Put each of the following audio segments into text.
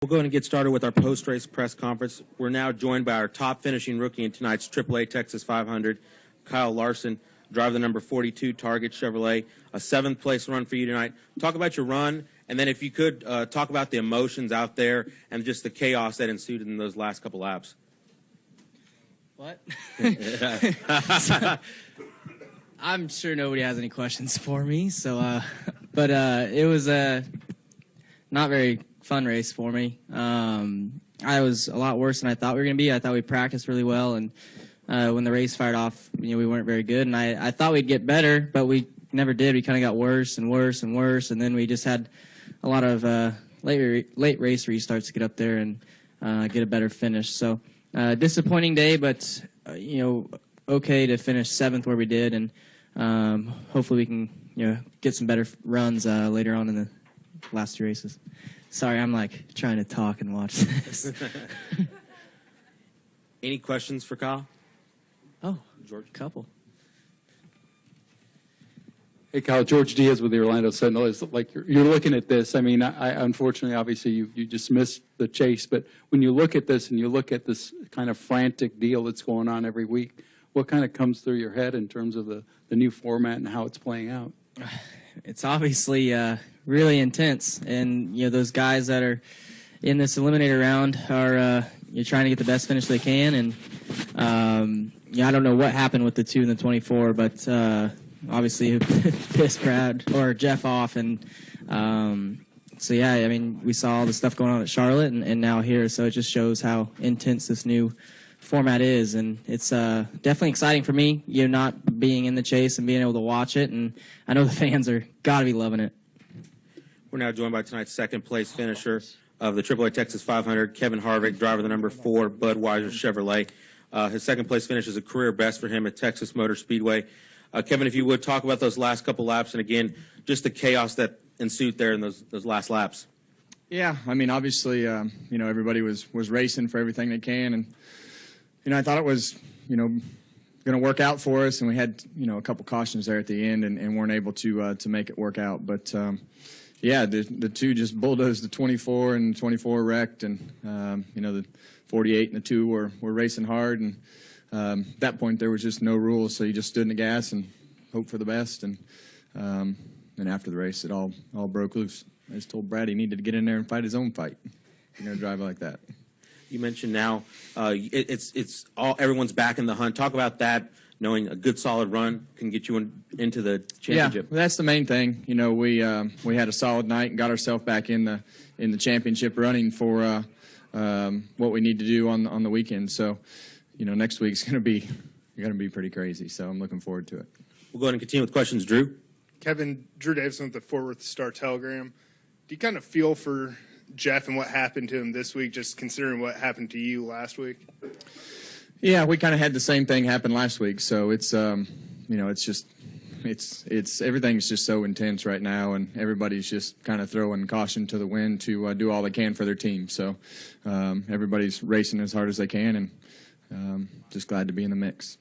We'll go ahead and get started with our post-race press conference. We're now joined by our top finishing rookie in tonight's AAA Texas 500, Kyle Larson, driver the number 42 Target Chevrolet. A 7th place run for you tonight. Talk about your run, and then if you could, talk about the emotions out there and just the chaos that ensued in those last couple laps. What? I'm sure nobody has any questions for me. So, but it was a not very fun race for me. I was a lot worse than I thought we were going to be. I thought we practiced really well, and when the race fired off, we weren't very good. And I thought we'd get better, but we never did. We kind of got worse and worse and worse, and then we just had a lot of late race restarts to get up there and get a better finish. So disappointing day, but okay to finish 7th where we did, and hopefully we can get some better runs later on in the last 2 races. Sorry, I'm like trying to talk and watch this. Any questions for Kyle? Oh, George, couple. Hey, Kyle, George Diaz with the Orlando Sentinel. It's like you're looking at this. I mean, I unfortunately, obviously, you just missed the chase. But when you look at this and you look at this kind of frantic deal that's going on every week, what kind of comes through your head in terms of the new format and how it's playing out? It's obviously really intense, and those guys that are in this eliminator round are you're trying to get the best finish they can, and I don't know what happened with the 2 and the 24, but obviously pissed Brad or Jeff off, and so yeah, I mean we saw all the stuff going on at Charlotte and now here, so it just shows how intense this new format is, and it's definitely exciting for me, not being in the chase and being able to watch it, and I know the fans are got to be loving it. We're now joined by tonight's 2nd place finisher of the AAA Texas 500, Kevin Harvick, driver the number 4 Budweiser Chevrolet. His 2nd place finish is a career best for him at Texas Motor Speedway. Kevin, if you would talk about those last couple laps, and again, just the chaos that ensued there in those last laps. Yeah, I mean, obviously, everybody was racing for everything they can, and I thought it was, going to work out for us, and we had, a couple cautions there at the end, and weren't able to make it work out. But yeah, the 2 just bulldozed the 24, and the 24 wrecked, and the 48 and the 2 were racing hard, and at that point there was just no rules, so you just stood in the gas and hoped for the best, and after the race it all broke loose. I just told Brad he needed to get in there and fight his own fight. You're going to drive like that. You mentioned now it's all everyone's back in the hunt. Talk about that. Knowing a good solid run can get you into the championship. Yeah, that's the main thing. We had a solid night and got ourselves back in the championship running for what we need to do on the weekend. So, next week's going to be pretty crazy. So I'm looking forward to it. We'll go ahead and continue with questions, Drew. Kevin, Drew Davison with the Fort Worth Star-Telegram. Do you kind of feel for Jeff and what happened to him this week, just considering what happened to you last week? Yeah, we kind of had the same thing happen last week, so it's it's everything's just so intense right now, and everybody's just kind of throwing caution to the wind to do all they can for their team. So everybody's racing as hard as they can, and just glad to be in the mix.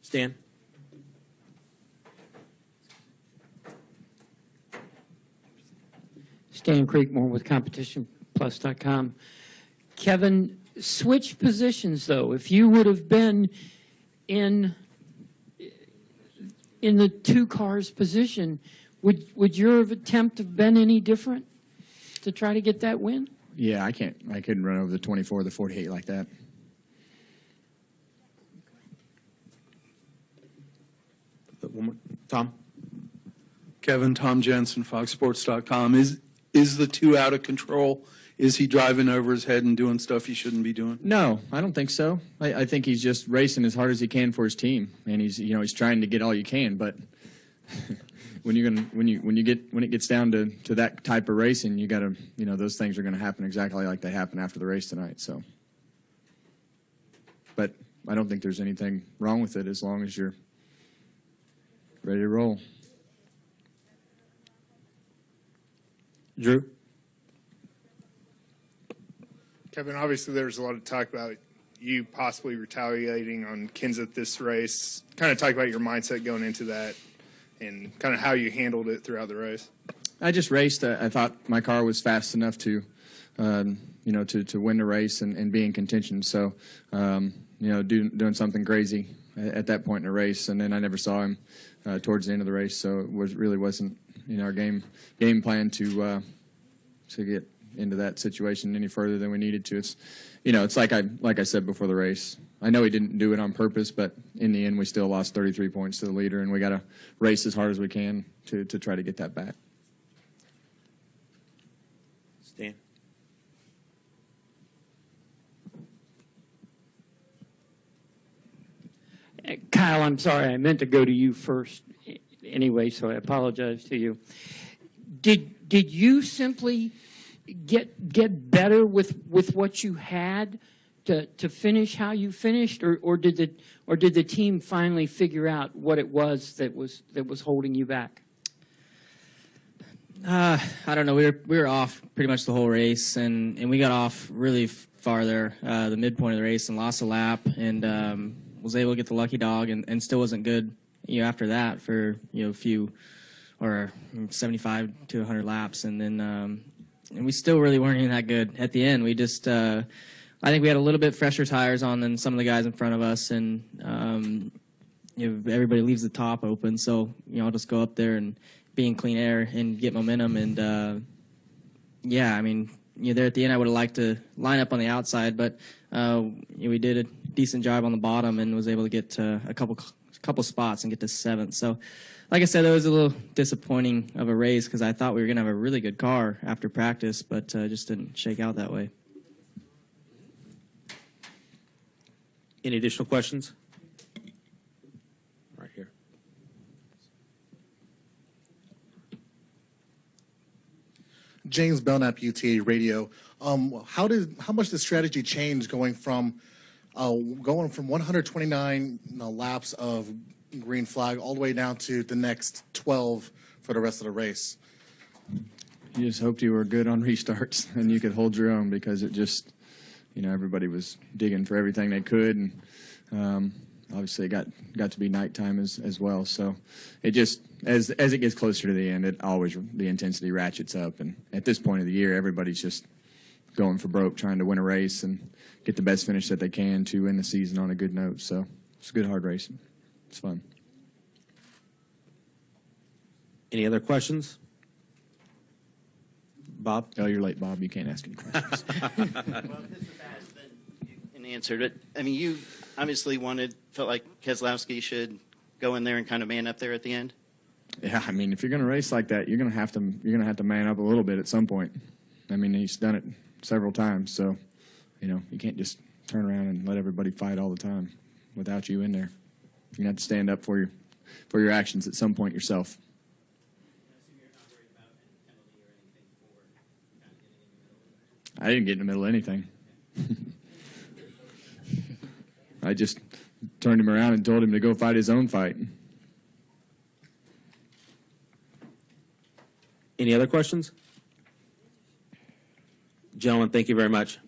Stan. Stan Creekmore with CompetitionPlus.com. Kevin, switch positions, though. If you would have been in the 2 cars position, would your attempt have been any different to try to get that win? Yeah, I couldn't run over the 24 or the 48 like that. One more. Tom. Kevin, Tom Jensen, FoxSports.com. Is the 2 out of control? Is he driving over his head and doing stuff he shouldn't be doing? No, I don't think so. I think he's just racing as hard as he can for his team, and he's trying to get all you can. But when it gets down to that type of racing, you got to those things are going to happen exactly like they happened after the race tonight. So, but I don't think there's anything wrong with it as long as you're ready to roll. Drew. Kevin, obviously there's a lot of talk about you possibly retaliating on Kenseth this race. Kind of talk about your mindset going into that and kind of how you handled it throughout the race. I just raced. I thought my car was fast enough to, to win the race and be in contention. So, doing something crazy at that point in the race, and then I never saw him towards the end of the race. So it really wasn't our game plan to get into that situation any further than we needed to. It's like I said before the race. I know he didn't do it on purpose, but in the end, we still lost 33 points to the leader, and we got to race as hard as we can to try to get that back. Stan. Kyle, I'm sorry, I meant to go to you first anyway, so I apologize to you. Did you simply get better with what you had to finish how you finished, or did the team finally figure out what it was that was holding you back? I don't know. We were off pretty much the whole race, and we got off really far there, the midpoint of the race, and lost a lap, and was able to get the lucky dog, and still wasn't good. After that for a few, or 75 to 100 laps, and then and we still really weren't even that good at the end. We just I think we had a little bit fresher tires on than some of the guys in front of us, and everybody leaves the top open, so I'll just go up there and be in clean air and get momentum. And there at the end, I would have liked to line up on the outside, but we did a decent job on the bottom and was able to get a couple spots and get to 7th. So, like I said, that was a little disappointing of a race because I thought we were going to have a really good car after practice, but just didn't shake out that way. Any additional questions? Right here. James Belknap, UTA Radio. How much did strategy change going from 129 laps of green flag all the way down to the next 12 for the rest of the race? You just hoped you were good on restarts and you could hold your own, because it just, everybody was digging for everything they could, and obviously it got to be nighttime as well. So it just, as it gets closer to the end, the intensity ratchets up, and at this point of the year, everybody's just going for broke, trying to win a race and get the best finish that they can to end the season on a good note. So it's good, hard racing. It's fun. Any other questions? Bob? Oh, you're late, Bob. You can't ask any questions. Well, this has been answered it. I mean, you obviously felt like Keselowski should go in there and kind of man up there at the end. Yeah, I mean, if you're going to race like that, you're going to have to man up a little bit at some point. I mean, he's done it several times, so you can't just turn around and let everybody fight all the time without you in there. You're going to have to stand up for your actions at some point yourself. I didn't get in the middle of anything. I just turned him around and told him to go fight his own fight. Any other questions? Gentlemen, thank you very much.